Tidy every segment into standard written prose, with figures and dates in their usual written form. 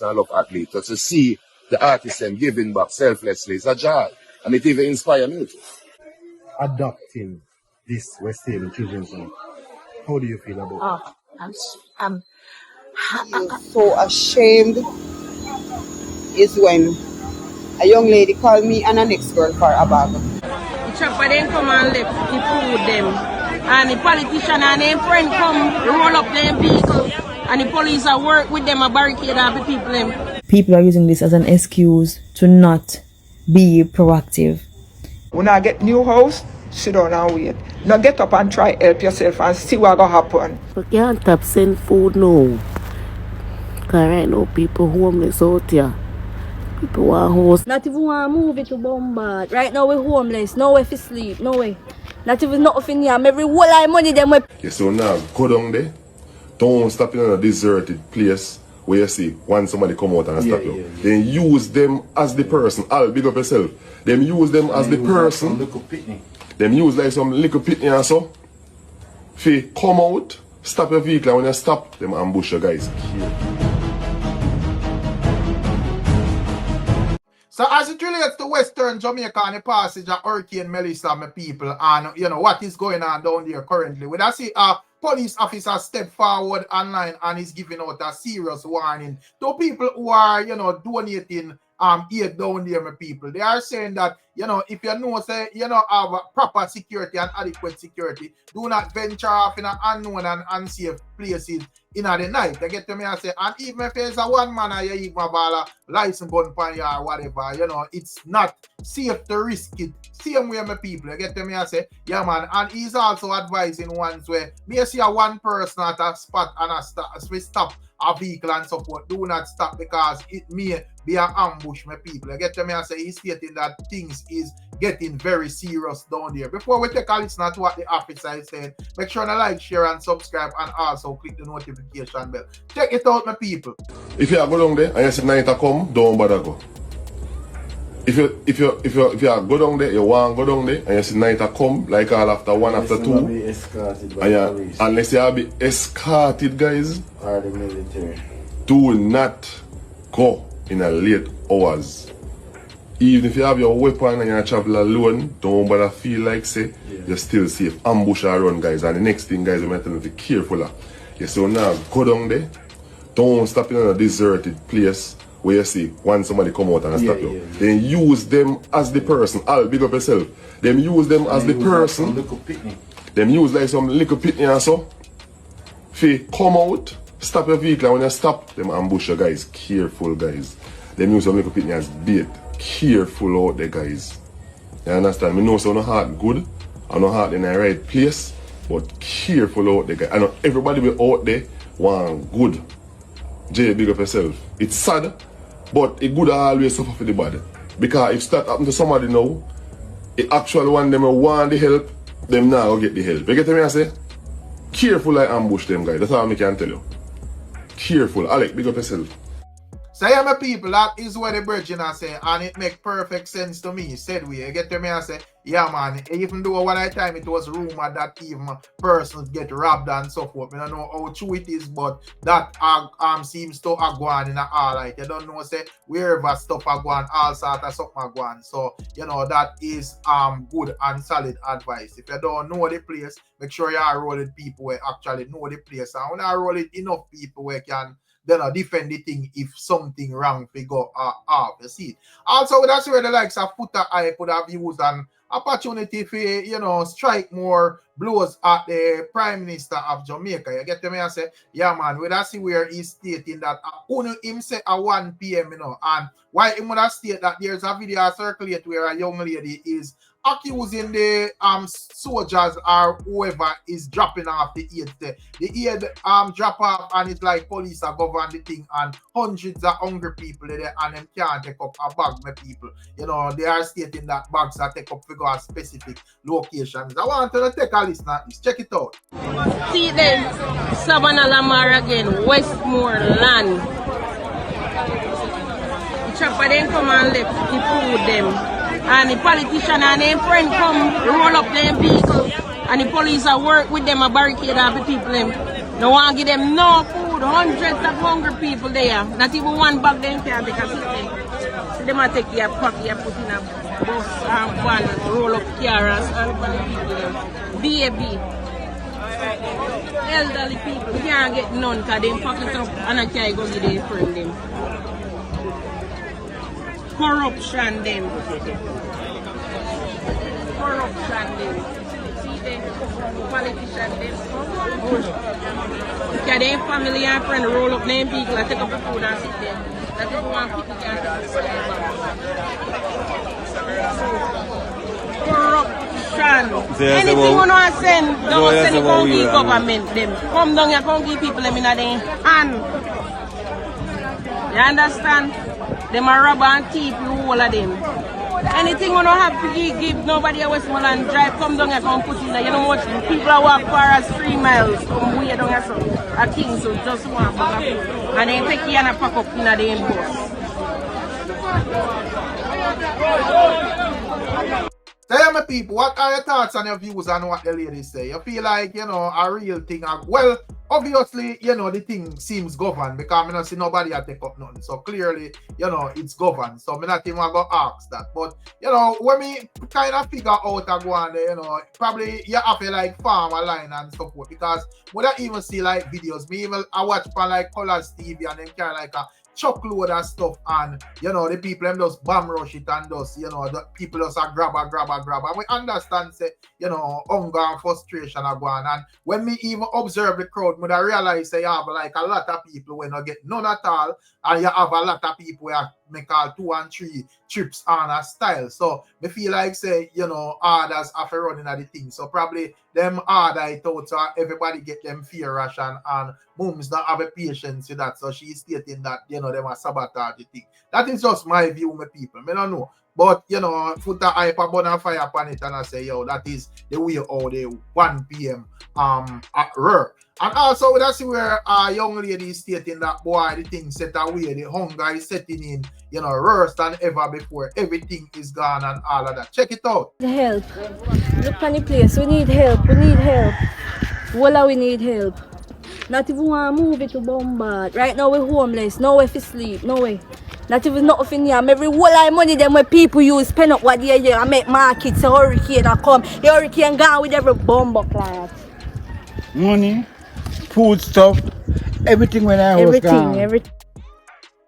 I love athletes. So to see the artists them giving back selflessly is a joy. And it even inspires me. Adopting this West Haven Children's Home. How do you feel about it? I'm so ashamed is when a young lady called me and an ex-girl for a bag. The chopper then come and left the food them. And the politician and their friend come roll up their vehicle. And the police are work with them a barricade and the people them. People are using this as an excuse to not be proactive. When I get new house, sit down and wait. Now get up and try help yourself and see what gonna happen. We can't stop send food now. Because right now people homeless out here. People want house. Not even want to move it to Bombard. Right now we're homeless. No way for sleep. No way. Not even nothing here. Every whole lot of money them. Yeah, so now go down there. Don't stop in a deserted place where you see when somebody come out and stop you. Then use them as the person. I'll big up yourself. Them use them as the person. Them use like some little pitney and so. If you come out, stop your vehicle. When you stop, them ambush you guys. So as it relates to Western Jamaica and the passage of Hurricane Melissa, my people, and you know what is going on down there currently, we I see a police officer step forward online and is giving out a serious warning to people who are, you know, donating aid down there, my people. They are saying that, you know, if you know, say, you know, have proper security and adequate security, do not venture off in an unknown and unsafe places in the night. You get to me and say, and even if there's a one man or you even have a license gun pan you or whatever, you know, it's not safe to risk it. Same way, my people. You get to me and say, yeah, man. And he's also advising ones where may see a one person at a spot and stop a vehicle and support. Do not stop because it may be an ambush, my people. You get to me and say, he's stating that things is getting very serious down there. Before we take a listen to what the officer is saying, make sure to like, share, and subscribe, and also click the notification bell. Check it out, my people. If you go down there and you see night come, don't bother go. If you go down there, you want to go down there and you see night come, like all after one, after two, and unless you be escorted, guys, Or the military. do not go in a late hours. Even if you have your weapon and you travel alone, don't bother feel like say you're still safe. Ambush around, guys. And the next thing, guys, I'm telling you to be careful. Yeah, so now go down there. Don't stop in a deserted place where you see when somebody come out and stop you. Then use them as the person. I'll big up yourself. Them use them as the person. Them use like some little pitney and so. If you come out, stop your vehicle, and when you stop, them ambush you, guys. Careful, guys. Them use some little pitney as bait. Careful out there, guys. You understand? Me know so no heart good, and no heart in the right place, but careful out there, guys. I know everybody be out there want good. Jay, big up yourself. It's sad, but it good always suffer for the body. Because if that happen to somebody now, the actual one them want the help, them now get the help. You get me I say? Careful like ambush them, guys. That's all I can tell you. Careful. Alec, big up yourself. So yeah, my people, that is what the Virgin are saying, and it make perfect sense to me. Said we, you get to me and say, yeah, man. Even though one at time it was rumored that even persons get robbed and so forth. I don't know how true it is, but that seems to have gone in all right. You don't know, say wherever stuff are going, all sort of stuff are going. So you know that is good and solid advice. If you don't know the place, make sure you are rolling people who actually know the place, and when you roll it enough people where can then defend the thing if something wrong figure off. You see. Also, that's where the likes of Foota I could have used an opportunity for, you know, strike more blows at the Prime Minister of Jamaica. You get to me and say, yeah, man, we see where he's stating that him say at 1 p.m., you know, and why he would have stated that there's a video circulate where a young lady is accusing the soldiers or whoever is dropping off the aid. The aid drop off and it's like police are govern the thing and hundreds of hungry people there and them can't take up a bag, my people. You know, they are stating that bags are take up figure at specific locations. I want to take a listen at this. Check it out. See them, Savannah Lamar again, Westmoreland. The chopper then come and left the food them. And the politician and their friend come roll up their vehicle and the police are work with them a barricade and the people them. No one give them no food. food, hundreds of hungry people there. Not even one bag they can take a seat there. So they might take your pocket, put in a bus and van, roll up carrots and all the people there. Baby. Elderly people, we can't get none because they pack it up and I can't go give their friend them. Corruption them. Corruption them. See them, politicians them. Because their family and friend roll up them people and take up the food and sit there. That people want people to take the food. Corruption. Anything you want to send, don't send it, come give government them. Come down here, come give people them in their hand. You understand? Them are rob and thief, you all of them. Anything you don't have to give nobody a Westmoreland drive, come down here, come put in there. You know what? People are walk far as 3 miles from way down here, so a king, so just one bag of food. And then take you and pack up in the bus. Tell me, people, what are your thoughts and your views on what the ladies say? You feel like, you know, a real thing? Well, obviously, you know, the thing seems governed because I don't see nobody at take up nothing. So clearly, you know, it's governed. So I'm not even going to ask that. But, you know, when me kind of figure out a go on there, you know, probably you have to like farm a line and so forth. Because when I even see like videos, me even I watch for like Colors TV and then carry like a chuckload of stuff, and you know the people them just bomb rush it and just, you know, the people just are grab and we understand, say, you know, hunger and frustration are going. And when me even observe the crowd, I realize say you have like a lot of people when not get none at all, and you have a lot of people where make all 2 and 3 trips on a style. So me feel like say, you know, orders after running at the thing. So probably them order it out so everybody get them fear ration, and Mums don't have a patience with that. So she's stating that, you know, them are sabotage the thing. That is just my view, my people. I don't know. But, you know, Foota hype a burn and fire upon it and I say, yo, that is the way how they 1 p.m. at work. And also, we see where a young lady is stating that, boy, the thing set away, the hunger is setting in, you know, worse than ever before. Everything is gone and all of that. Check it out. Help. Look on the place. We need help. We need help. Voila, we need help. Not even want to move it to Bombard. Right now, we're homeless. No way for sleep. No way. Not even nothing here. Every whole lot of money them where people use spend up what they do and make markets. A hurricane a come. The hurricane gone with every bomb class. Money, food stuff, everything when I was gone. Everything.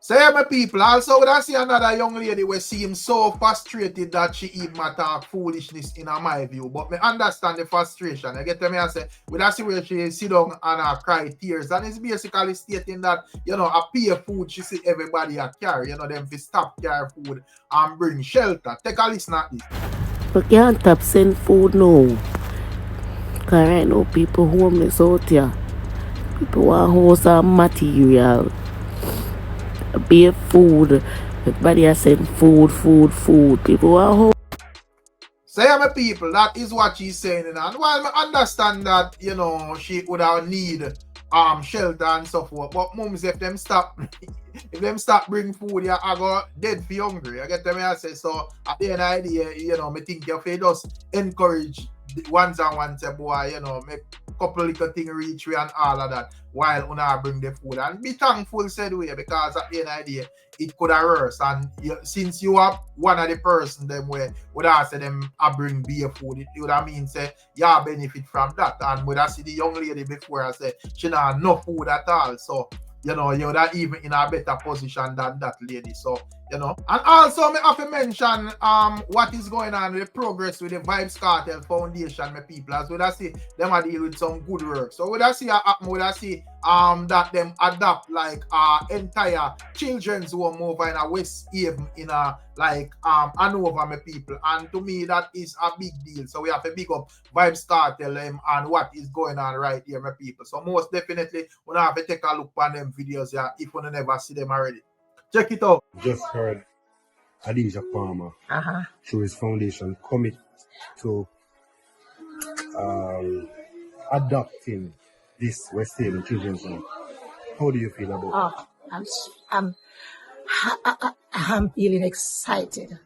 So yeah, my people, also when I see another young lady who seems so frustrated that she even talk foolishness in my view. But me understand the frustration. I get to me and say, when I see where she sit down and cry tears, and it's basically stating that, you know, a pay food she see everybody a carry, you know, them to stop carry food and bring shelter. Take a listen at this. We can't stop send food now. Because right now people homeless out here. People want house and material. Be food. Everybody has said food. People want home. So yeah, my people, that is what she's saying. And while I understand that, you know, she would have need shelter and so forth. But mums, if them stop bring food, yeah, I go dead for hungry. I get them I say. So at the end of the day, you know, me think you just encourage once and once a boy, you know, make couple little thing reach we and all of that while una bring the food, and be thankful said way, because at the end of the day it could have worse. And since you are one of the person them where would I say them I bring beer food, it would have mean say yeah benefit from that. And would I see the young lady before I say she not no food at all, so you know, you're not even in a better position than that lady. So, you know. And also, I have to mention what is going on with the progress with the Vybz Kartel Foundation, my people. As well as see them are deal with some good work. So, would I see that them adopt like entire children's home over in a West Haven in a like Hanover, my people. And to me, that is a big deal. So, we have to big up Vybz Kartel and what is going on right here, my people. So, most definitely, we have to take a look on them videos here if you never see them already. Check it out. Just heard Adija Palmer through his foundation commit to adopting this West Haven children's home. How do you feel about it? I'm feeling excited.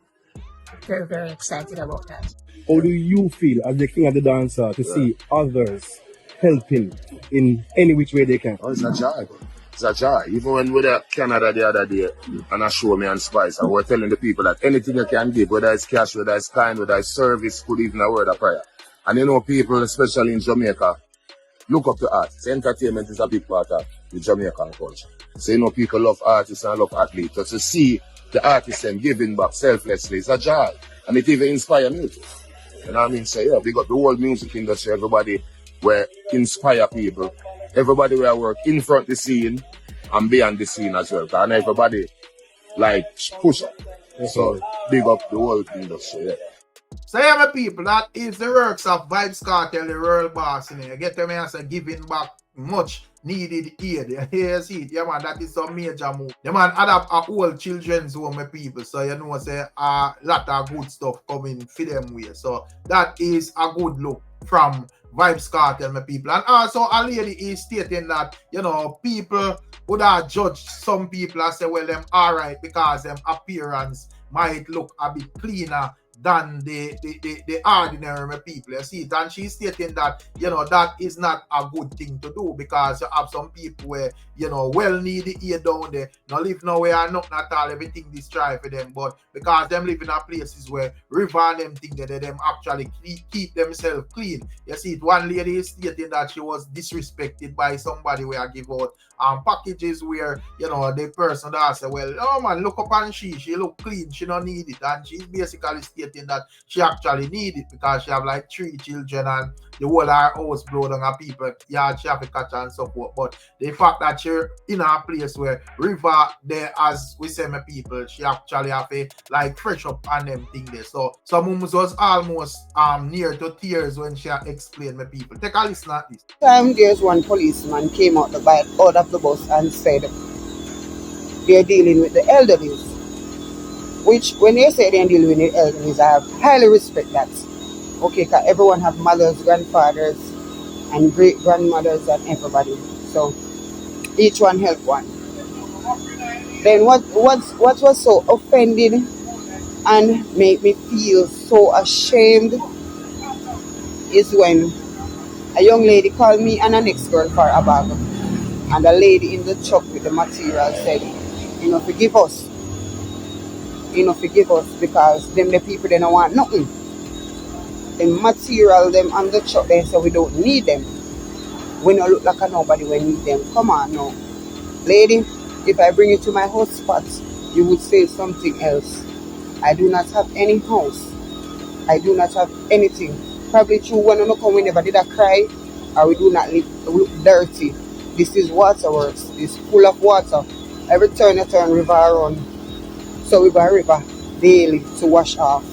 Very, very excited about that. How do you feel as the king of the dancer to see others helping in any which way they can? Oh, it's a joy. It's a joy. Even when we were at Canada the other day, and I show me and Spice, and we're telling the people that anything you can give, whether it's cash, whether it's time, whether it's service, could even a word of prayer. And you know, people, especially in Jamaica, look up to artists. Entertainment is a big part of the Jamaican culture. So you know, people love artists and love athletes. So to see the artists and giving back selflessly is a joy. And it even inspires me too. You know what I mean? So yeah, we got the whole music industry, everybody where inspire people. Everybody where work in front of the scene and behind the scene as well. And everybody like push up. So big up the whole industry, yeah. So yeah, my people, that is the works of Vybz Kartel, the world boss. You get to me and say giving back much needed aid. You see it, yeah man, that is some major move. The man adapt a whole children's home, my people. So you know say a lot of good stuff coming for them way. So that is a good look from Vybz Kartel, my people. And also a lady is stating that, you know, people would have judged some people and say, well, them alright because them appearance might look a bit cleaner than the ordinary people. You see it, and she's stating that, you know, that is not a good thing to do because you have some people where, you know, well need the aid down there, no live nowhere and nothing at all, everything destroyed for them, but because them live in a places where river and them think that them actually keep themselves clean. You see it, one lady is stating that she was disrespected by somebody where I give out packages where, you know, the person that say, well, oh man, look up and she look clean, she don't need it, and she's basically stating that she actually need it because she have like 3 children and the whole her house blow down and people, yeah, she have to catch and support. But the fact that you're in a place where river there, as we say, my people, she actually have to like fresh up and them thing there. So some mums was almost near to tears when she explained, my people. Take a listen at this. There's one policeman came out of the bus and said they're dealing with the elderly, which when they say they're dealing with the elderly, I highly respect that. Okay, because everyone have mothers, grandfathers, and great grandmothers, and everybody. So each one help one. Then what was so offended and made me feel so ashamed is when a young lady called me and an ex-girl for a bag, and the lady in the truck with the material said, you know, forgive us. You know, forgive us because them the people they don't want nothing. The material them on the truck they say we don't need them. We don't look like a nobody we need them. Come on now. Lady, if I bring you to my house spot, you would say something else. I do not have any house. I do not have anything. Probably true when you come we never did a cry or we do not look dirty. This is waterworks. It's full of water. Every turn you turn river around. So we go a river daily to wash off.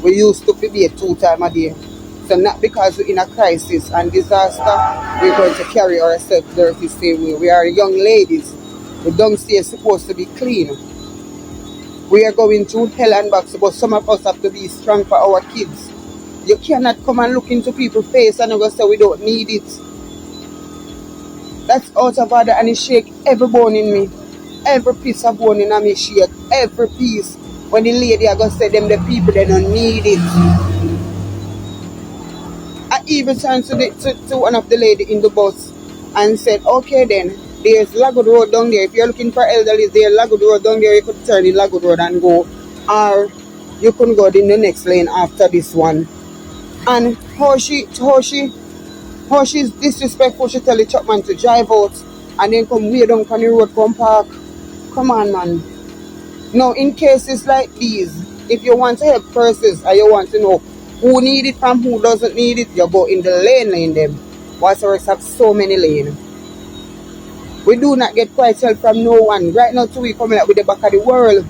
We used to be 2 times a day. So not because we're in a crisis and disaster, we're going to carry ourselves dirty same way. We are young ladies. The downstairs is supposed to be clean. We are going through hell and back, but some of us have to be strong for our kids. You cannot come and look into people's face and go say we don't need it. That's out of order and it shake every bone in me. Every piece of bone in me shake. Every piece. When the lady I go say them the people they don't need it. I even turned to one of the lady in the bus and said, okay then, there's Lagos Road down there. If you're looking for elderly, there's Lagos Road down there. You could turn in Lagos Road and go. Or you can go in the next lane after this one. And how she's disrespectful, she tell the truck man to drive out and then come way down on the road, come park. Come on, man. Now, in cases like these, if you want to help persons and you want to know who need it from who doesn't need it, you go in the lane them. Waterworks have so many lanes. We do not get quite help from no one. Right now, too, we coming up with the back of the world.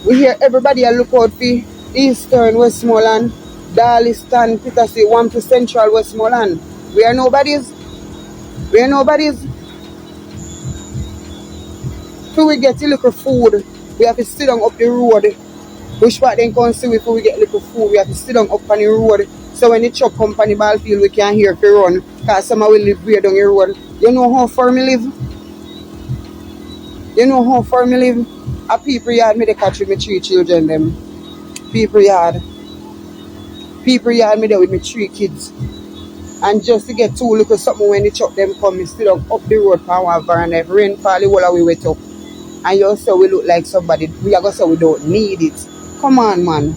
We hear everybody look out for Eastern Westmoreland, Darliston, Petersea, one to Central Westmoreland. We are nobodies. We are nobodies. Till we get a little food, we have to sit down up the road. Which part then can see before we get little food, we have to sit down up on the road. So when the truck come on the ball field, we can hear if we run. Because some will live way down the road. You know how far me live? You know how far me live? A people yard me they catch with my 3 children them. People yard me there with my 3 kids. And just to get too little something when the truck them come, instead of up the road for one van and if rain fall, the whole of we wet up. And you say we look like somebody, we are going to say we don't need it. Come on, man.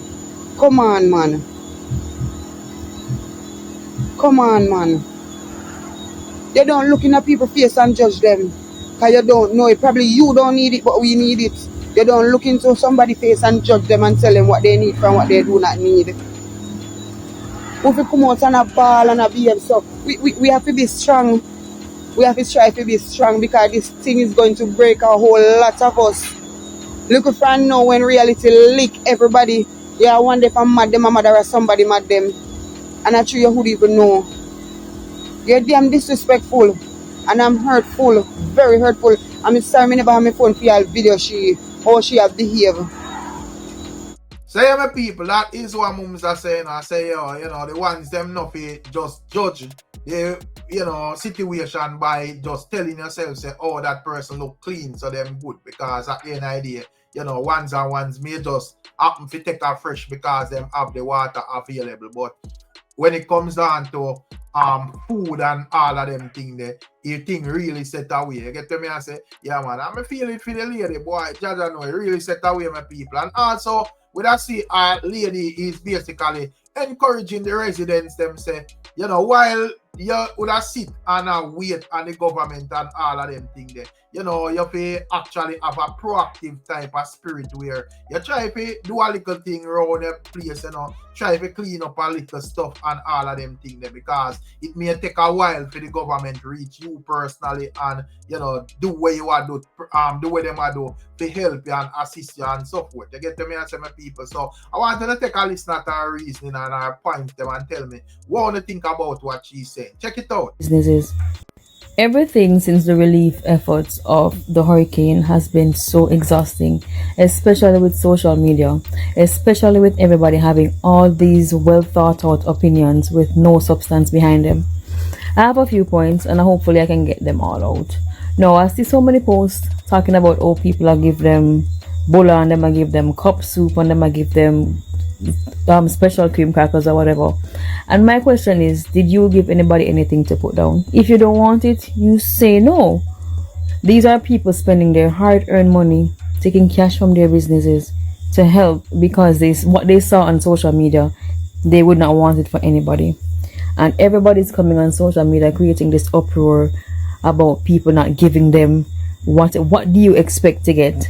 Come on, man. Come on, man. You don't look in at people's face and judge them. Because you don't know it. Probably you don't need it, but we need it. You don't look into somebody's face and judge them and tell them what they need from what they do not need. If we come out and a ball and a behave, so we have to be strong. We have to try to be strong because this thing is going to break a whole lot of us. Look if I know when reality lick everybody. Yeah, one day if I'm mad, them a mad or somebody mad them. And I sure you would even know. You're damn disrespectful. And I'm hurtful. Very hurtful. I'm sorry I never have my phone for your video how she have behaved. So yeah, my people, that is what mums are saying. I say, yo, you know, the ones them not just judge the, you know, situation by just telling yourself, say, oh, that person look clean, so them good. Because at the end of the day, you know, ones and ones may just happen to take a fresh because them have the water available. But when it comes down to food and all of them things there, you think really set away. You get to me and say, yeah man, I'm feeling it for the lady, boy. Jaja know it really set away my people. And also, when I see a lady is basically encouraging the residents them say, you know, while you would have sit and wait on the government and all of them things there, you know, you have to actually have a proactive type of spirit where you try to do a little thing around your place, you know, try to clean up a little stuff and all of them things there, because it may take a while for the government to reach you personally and, you know, do what you want to do what them want to do to help you and assist you and so forth. You get to me and say, my people. So I wanted to take a listen at her reasoning and her point them and tell me what you think about what she's saying. Check it out. Businesses. Everything since the relief efforts of the hurricane has been so exhausting, especially with social media, especially with everybody having all these well thought out opinions with no substance behind them. I have a few points and hopefully I can get them all out. Now, I see so many posts talking about, oh, people I give them bulla and them I give them cup soup and them I give them special cream crackers or whatever. And my question is, did you give anybody anything to put down? If you don't want it, you say no. These are people spending their hard-earned money, taking cash from their businesses to help because what they saw on social media, they would not want it for anybody. And everybody's coming on social media creating this uproar about people not giving them what do you expect to get?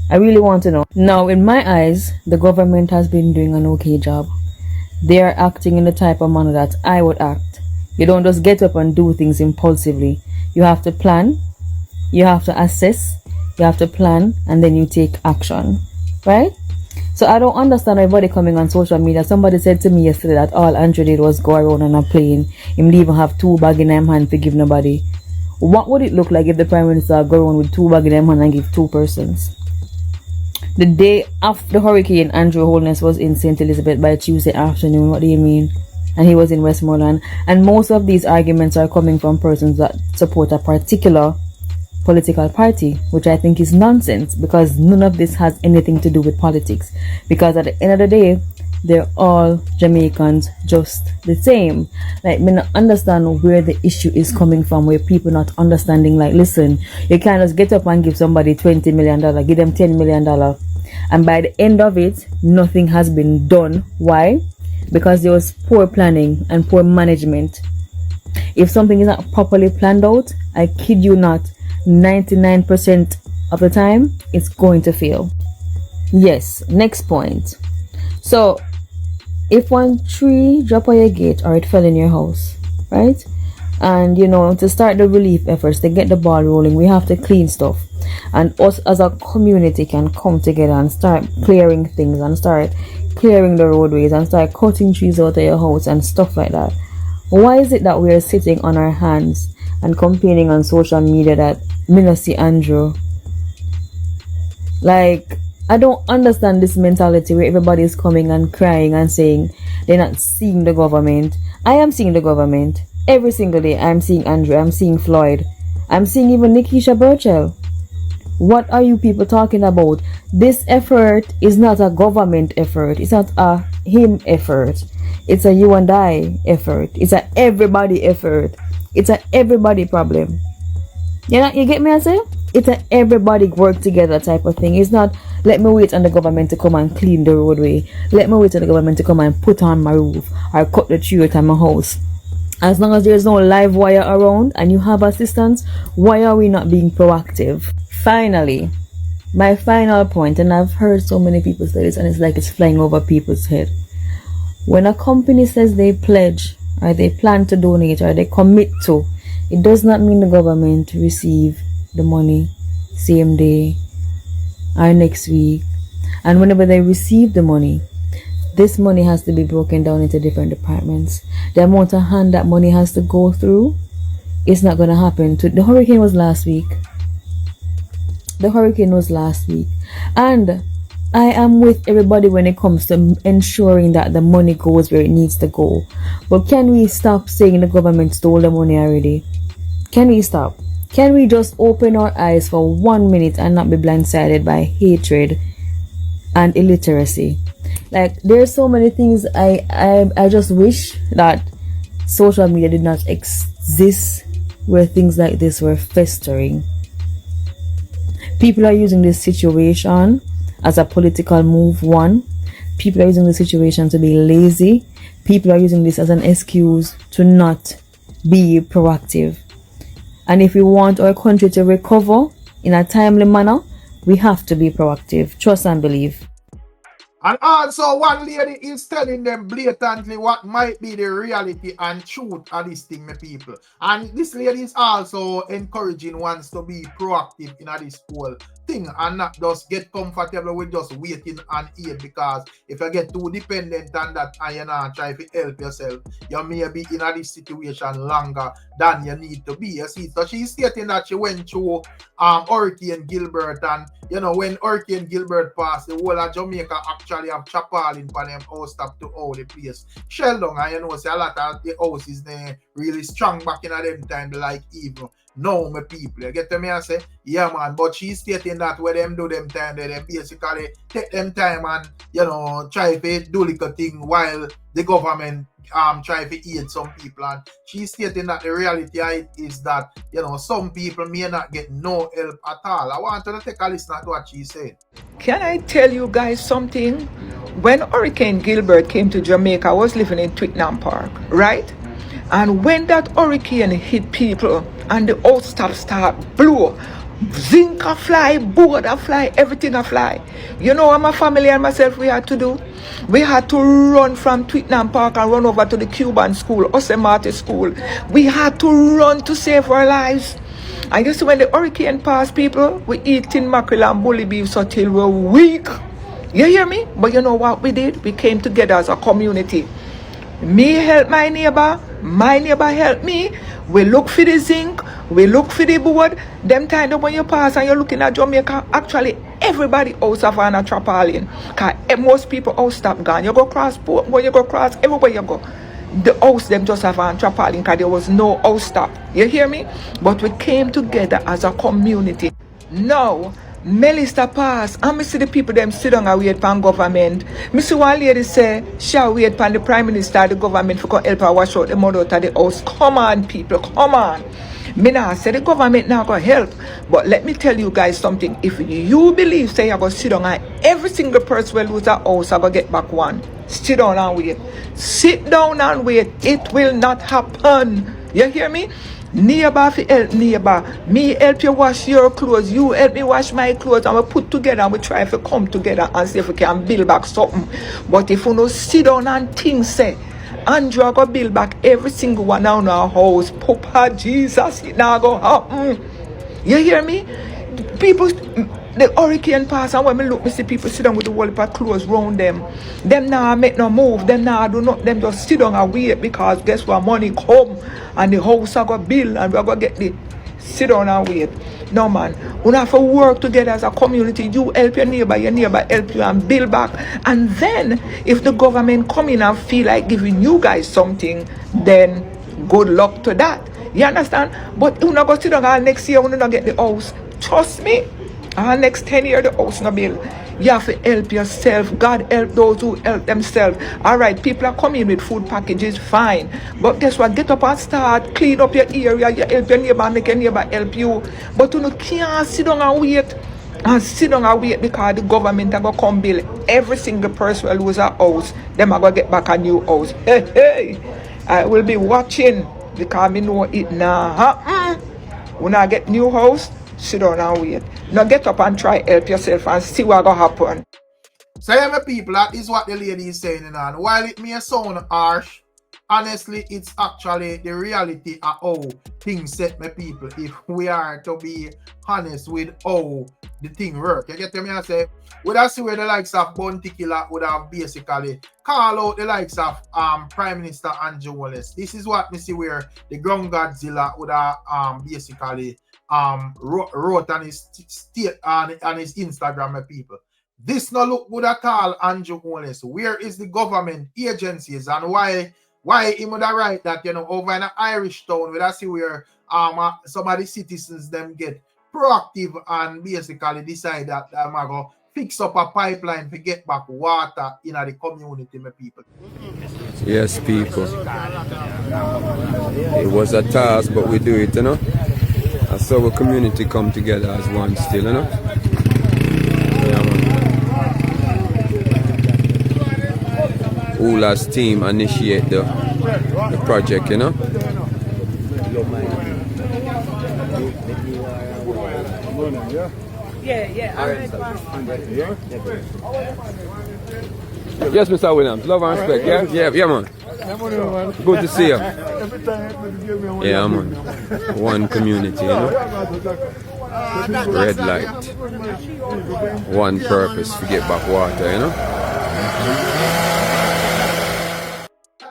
I really want to know. Now, in my eyes, the government has been doing an okay job. They are acting in the type of manner that I would act. You don't just get up and do things impulsively. You have to plan, you have to assess, you have to plan, and then you take action. Right? So I don't understand everybody coming on social media. Somebody said to me yesterday that all Andrew did was go around on a plane. Him didn't even have 2 bags in him hand to give nobody. What would it look like if the Prime Minister go around with 2 bags in him hand and give 2 persons? The day after the hurricane, Andrew Holness was in St. Elizabeth by Tuesday afternoon. What do you mean? And he was in Westmoreland. And most of these arguments are coming from persons that support a particular political party, which I think is nonsense, because none of this has anything to do with politics. Because at the end of the day, they're all Jamaicans just the same. Like, me not understand where the issue is coming from, where people not understanding, like, listen, you can't just get up and give somebody $20 million, give them $10 million, and by the end of it, nothing has been done. Why? Because there was poor planning and poor management. If something is not properly planned out, I kid you not, 99% of the time, it's going to fail. Yes, next point. So, if one tree drop on your gate or it fell in your house, right? And, you know, to start the relief efforts, to get the ball rolling, we have to clean stuff. And us as a community can come together and start clearing things and start clearing the roadways and start cutting trees out of your house and stuff like that. Why is it that we are sitting on our hands and complaining on social media that me no see Andrew? Like, I don't understand this mentality where everybody is coming and crying and saying they're not seeing the government. I am seeing the government. Every single day I'm seeing Andrew, I'm seeing Floyd, I'm seeing even Nikisha Burchell. What are you people talking about? This effort is not a government effort. It's not a him effort. It's a you and I effort. It's a everybody effort. It's a everybody problem. You get me I say? It's a everybody work together type of thing. It's not let me wait on the government to come and clean the roadway. Let me wait on the government to come and put on my roof or cut the tree out of my house. As long as there's no live wire around and you have assistance, why are we not being proactive? Finally, my final point, and I've heard so many people say this and it's like it's flying over people's head. When a company says they pledge or they plan to donate or they commit to, it does not mean the government receive the money same day or next week. And whenever they receive the money, this money has to be broken down into different departments. The amount of hand that money has to go through, it's not going to happen. The hurricane was last week. And I am with everybody when it comes to ensuring that the money goes where it needs to go. But can we stop saying the government stole the money already? Can we stop? Can we just open our eyes for 1 minute and not be blindsided by hatred and illiteracy? Like, there's so many things I just wish that social media did not exist where things like this were festering. People are using this situation as a political move, one. People are using the situation to be lazy. People are using this as an excuse to not be proactive. And if we want our country to recover in a timely manner, we have to be proactive. Trust and believe. And also, one lady is telling them blatantly what might be the reality and truth of this thing, my people. And this lady is also encouraging ones to be proactive in this whole thing and not just get comfortable with just waiting on aid, because if you get too dependent on that and you not try to help yourself, you may be in this situation longer than you need to be. You see, so she's stating that she went through Hurricane Gilbert, and you know, when Hurricane Gilbert passed, the whole of Jamaica actually have tarpaulin for them house up to all the place shell down, and you know, say a lot of the houses they really strong back in them time, like even now, my people. You get to me and say, yeah man, but she's stating that when them do them time, they basically take them time and, you know, try to do little thing while the government try to aid some people. And she's stating that the reality is that, you know, some people may not get no help at all. I want to take a listen to what she said. Can I tell you guys something? When Hurricane Gilbert came to Jamaica, I was living in Twickenham Park, right? And when that hurricane hit people and the old stuff start blow, zinc a fly, board a fly, everything a fly. You know what my family and myself we had to do? We had to run from Twickenham Park and run over to the Cuban school, Osemate school. We had to run to save our lives. And you see, when the hurricane passed, people, we eat tin mackerel and bully beef so till we're weak. You hear me? But you know what we did? We came together as a community. Me help my neighbor help me. We look for the zinc, we look for the board. Them time when you pass and you're looking at Jamaica, actually everybody else have a tarpaulin. Cause most people all stop gone. You go cross port, when you go cross, everywhere you go, the house them just have a tarpaulin because there was no house stop. You hear me? But we came together as a community. Now, Melissa pass, and me see the people them sit down and wait for government. Me see one lady say, shall wait for the Prime Minister, the government for help her wash out the mud out of the house. Come on, people, come on. Me now say the government now gonna help. But let me tell you guys something. If you believe, say, you're going to sit down and every single person will lose a house, I'm going to get back one. Sit down and wait. Sit down and wait. It will not happen. You hear me? Neighbor fi help neighbor. Me help you wash your clothes. You help me wash my clothes. And we put together and we try to come together and see if we can build back something. But if we no sit down and think, say, Andrew go build back every single one on our house. Papa Jesus, it now go happen. You hear me? People, the hurricane pass, and when me look, me see people sit down with the wall of clothes round them. Them now make no move. Them now do not. Them just sit down and wait, because guess what? Money come and the house are going to build and we are going to get the sit down and wait. No man, we have to work together as a community. You help your neighbor help you and build back. And then if the government come in and feel like giving you guys something, then good luck to that. You understand? But you not go sit down and next year we not get the house. Trust me. Next 10 years the house no build. You have to help yourself. God help those who help themselves. All right, people are coming with food packages, fine. But guess what? Get up and start. Clean up your area. You help your neighbor, make your neighbor help you. But you can't sit down and wait. And sit down and wait because the government are going to come build every single person who lose a house. Them are going to get back a new house. Hey. I will be watching because I know it now. When I get new house, sit down and wait. Now get up and try help yourself and see what going to happen. So yeah, my people, that is what the lady is saying. And while it may sound harsh, honestly, it's actually the reality of how things set, my people, if we are to be honest with how the thing work. You get me? I say, would I see where the likes of Killa would have basically call out the likes of Prime Minister Andrew Holness. This is what me see where the Ground Godzilla would have basically wrote on his on his Instagram, my people. This no look good at all, Andrew Holness. Where is the government agencies and why he would have write that, you know, over in an Irish town, we see where some of the citizens them get proactive and basically decide that I'm going to fix up a pipeline to get back water in the community, my people. Yes, people. It was a task, but we do it, you know. And so the community come together as one still, you know. Yeah, man. Ula's team initiate the project, you know. Yes, Mr. Williams. Love and respect, yeah, man. Good to see you. Yeah, man. One community, you know. Red light. One purpose to get back water, you know.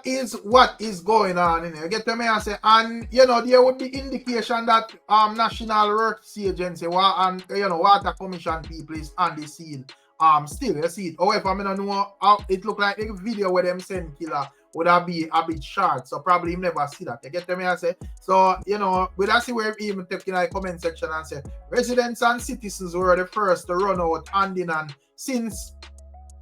Is what is going on in here. You get to me and say, and you know, there would be indication that National Works Agency and you know Water Commission people is on the scene. Still you see it. However, I don't know how it look like the video where them send Killa would have be a bit short, so probably you never see that. You get to me and say, so you know, we don't see where even taking a comment section and say residents and citizens were the first to run out handing and since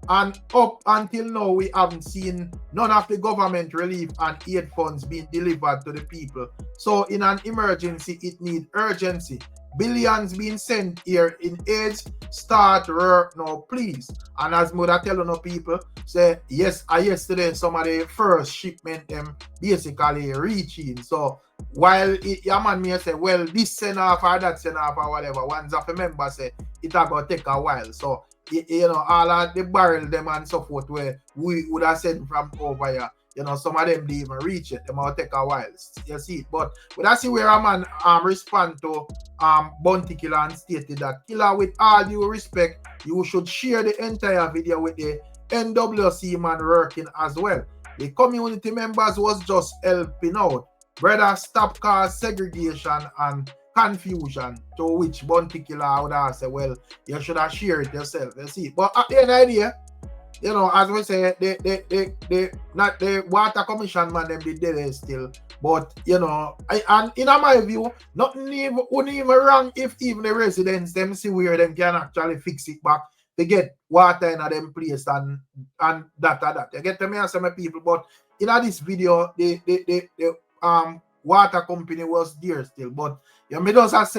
and up until now, we haven't seen none of the government relief and aid funds being delivered to the people. So in an emergency, it needs urgency. Billions being sent here in aids. Start work now, please. And as mother telling no people, say, yes, yesterday some of the first shipment them basically reaching. So while your man may say, well, this send off or that send off or whatever, once of a member say, it will take a while. So you know, all of the barrel them and so forth where we would have sent from over here, you know, some of them didn't even reach it. They might take a while. You see it. But I see where a man respond to Killa and stated that Killa, with all due respect, you should share the entire video with the NWC man working as well. The community members was just helping out. Brother, stop cause segregation and confusion, to which Killa would have said, well, you should have shared it yourself. You see, but at the end of the day, you know, as we say, not the Water Commission man, them did there still. But you know, and in my view, nothing wouldn't even wrong if even the residents them see where them can actually fix it back to get water in them place and that. You get to me and some people, but in this video, the water company was there still, but you know, me just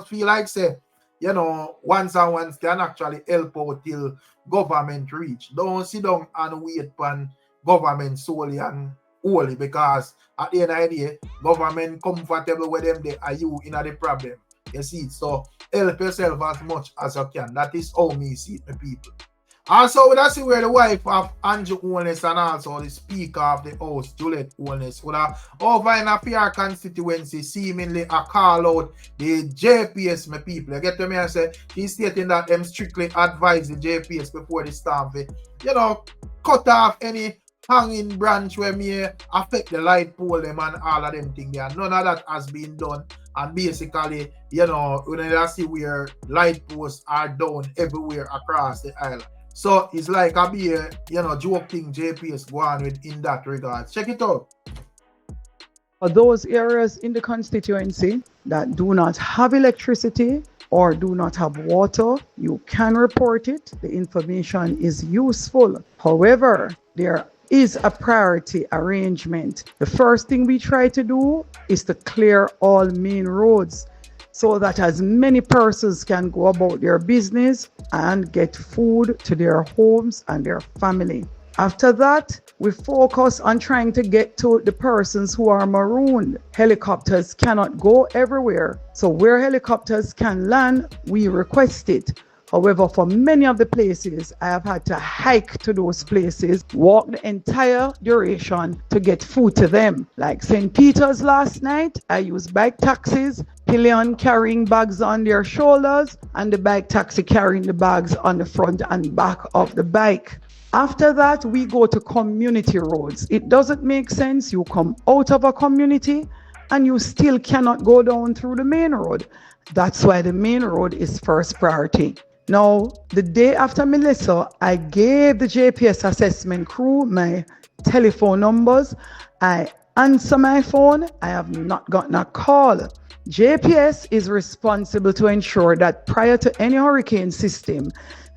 feel like say, you know, once and once can actually help out till government reach. Don't sit down and wait for government solely and wholly, because at the end of the day, government comfortable with them, they are you in the problem. You see it? So help yourself as much as you can. That is how me see it, my people. Also, we see where the wife of Andrew Holness and also the Speaker of the House, Juliet Holness, would have over in a PR constituency seemingly a call out the JPS, my people. You get to me and say, she's stating that them strictly advise the JPS before the storm, you know, cut off any hanging branch where may affect the light pole them and all of them things there. None of that has been done. And basically, you know, when you see where light posts are down everywhere across the island. So it's like a be a, you know, joking JPS go on with in that regard. Check it out. For those areas in the constituency that do not have electricity, or do not have water, you can report it. The information is useful. However, there is a priority arrangement. The first thing we try to do is to clear all main roads so that as many persons can go about their business and get food to their homes and their family. After that, we focus on trying to get to the persons who are marooned. Helicopters cannot go everywhere. So where helicopters can land, we request it. However, for many of the places, I have had to hike to those places, walk the entire duration to get food to them. Like St. Peter's last night, I used bike taxis, pillion carrying bags on their shoulders, and the bike taxi carrying the bags on the front and back of the bike. After that, we go to community roads. It doesn't make sense. You come out of a community and you still cannot go down through the main road. That's why the main road is first priority. Now, the day after Melissa, I gave the JPS assessment crew my telephone numbers. I answer my phone. I have not gotten a call. JPS is responsible to ensure that prior to any hurricane system,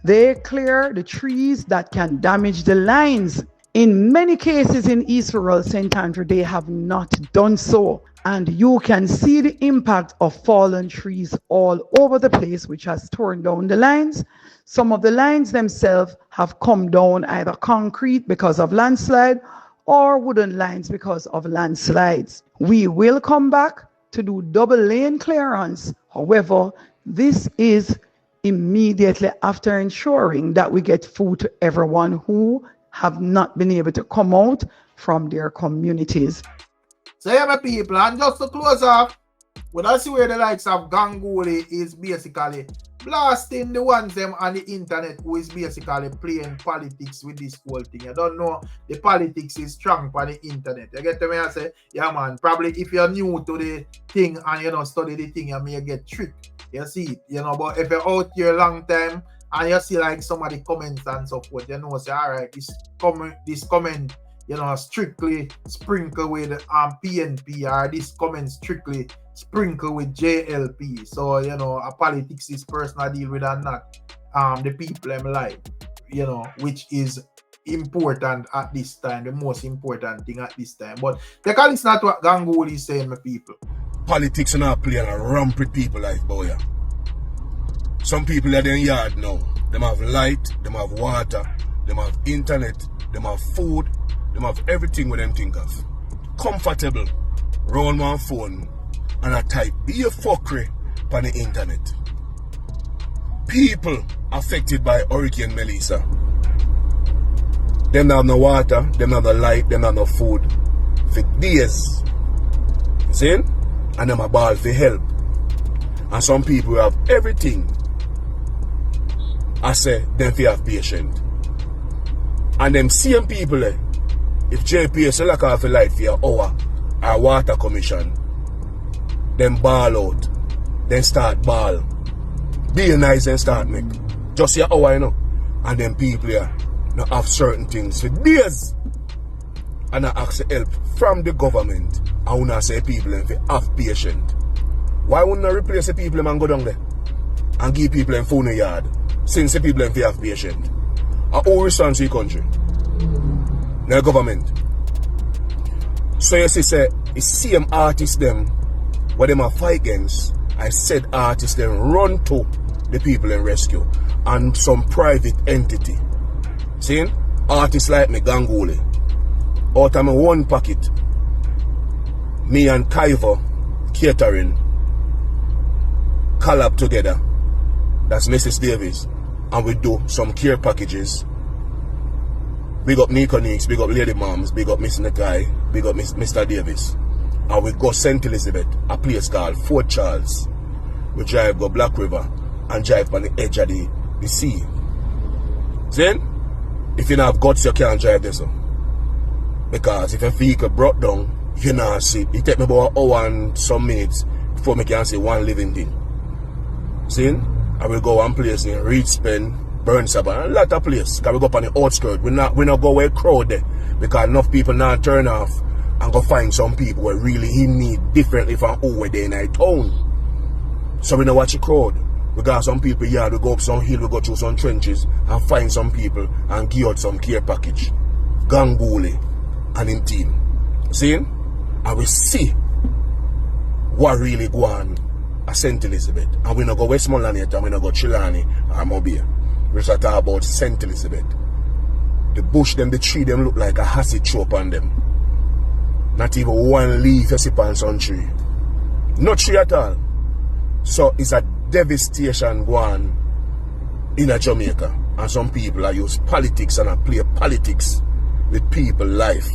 they clear the trees that can damage the lines. In many cases in East Rural St. Andrew, they have not done so. And you can see the impact of fallen trees all over the place, which has torn down the lines. Some of the lines themselves have come down either concrete because of landslide or wooden lines because of landslides. We will come back to do double lane clearance. However, this is immediately after ensuring that we get food to everyone who have not been able to come out from their communities. So yeah, my people, and just to close off, when I see where the likes of Ganguly is basically blasting the ones them on the internet who is basically playing politics with this whole thing. You don't know the politics is strong on the internet. You get to me? I say, yeah man, probably if you're new to the thing and you don't study the thing, you may get tricked. You see, but if you're out here a long time and you see like some of the comments and so forth, say, all right, this comment, strictly sprinkle with PNP, or this comment strictly sprinkle with JLP. So, a politics is personal deal with and not the people in life, which is important at this time, the most important thing at this time. But take a listen to what Ganguly is saying, my people. Politics are not playing around with people life, boy. Some people are in yard now. Them have light, them have water, them have internet, them have food, them have everything with them think of. Comfortable, round one phone, and a type be a fuckery on the internet. People affected by Hurricane Melissa. Them have no water, them have no light, them have no food for days. See? And them a ball for help. And some people have everything. I say, them fi have patient. And them same people, if JPS select off a light for an hour, or water commission, them ball out, then start ball. Be nice and start make. Just your hour, And them people here not have certain things for days. And I ask for help from the government. I want to say people and have patient. Why wouldn't I replace the people and go down there and give people in phone yard since the people and have patient? Our own response to the country. The government. So you see, say, it's same artists them what them are fight against. I said artists them run to the people in rescue and some private entity. See? Artists like me, Ganguly. Out of my one pocket, me and Kaiva Catering collab together. That's Mrs. Davis. And we do some care packages. Big up Nico Nix, big up Lady Moms, big up Miss Nakai, big up Mr. Davis. And we go St. Elizabeth, a place called Fort Charles. We drive go Black River and drive on the edge of the sea. Then, if you don't have guts, you can't drive this. Because if a vehicle brought down, you know, see, it take me about an hour and some minutes before I can see one living thing. See? I will go one place in Reedspen, Burnsabon, a lot of places. Because we go up on the outskirts. We not go where crowd there. Because enough people now turn off and go find some people where really he need differently from who we're there in our town. So we don't watch the crowd. We got some people here, we go up some hill, we go through some trenches and find some people and give out some care package. Gangbuli and him team. See? And we see what really go on at St. Elizabeth. And we not go Westmoreland yet, and we not go Chilani or Mobile. We just talk about St. Elizabeth. The bush them, the tree them look like a acid throw upon them. Not even one leaf you see on some tree. No tree at all. So it's a devastation going in a Jamaica. And some people are use politics and I play politics with people's life.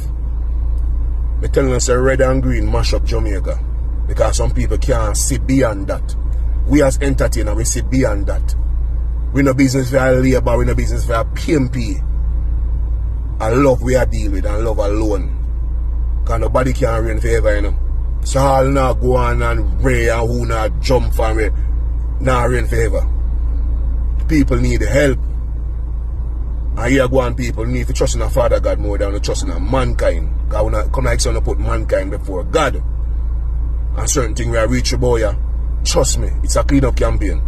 They tell us red and green mash up Jamaica. Because some people can't see beyond that. We as entertainers, we see beyond that. We no business for our labor, we no business for our PMP. I love we are deal with and love alone. Because nobody can reign forever, you know. So all now go on and ray and who not jump for me. Now reign forever. People need help. And here go on people need to trust in a Father God more than to trust in a mankind. Because we not come like so to put mankind before God. And certain things we are reachable, yeah. Trust me, it's a clean up campaign.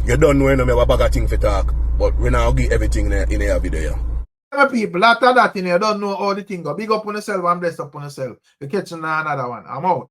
You don't know any bag of things for talk, but we now give everything in a video. People, after that, you don't know all the things. Big up on yourself and bless up on yourself. You catch another one. I'm out.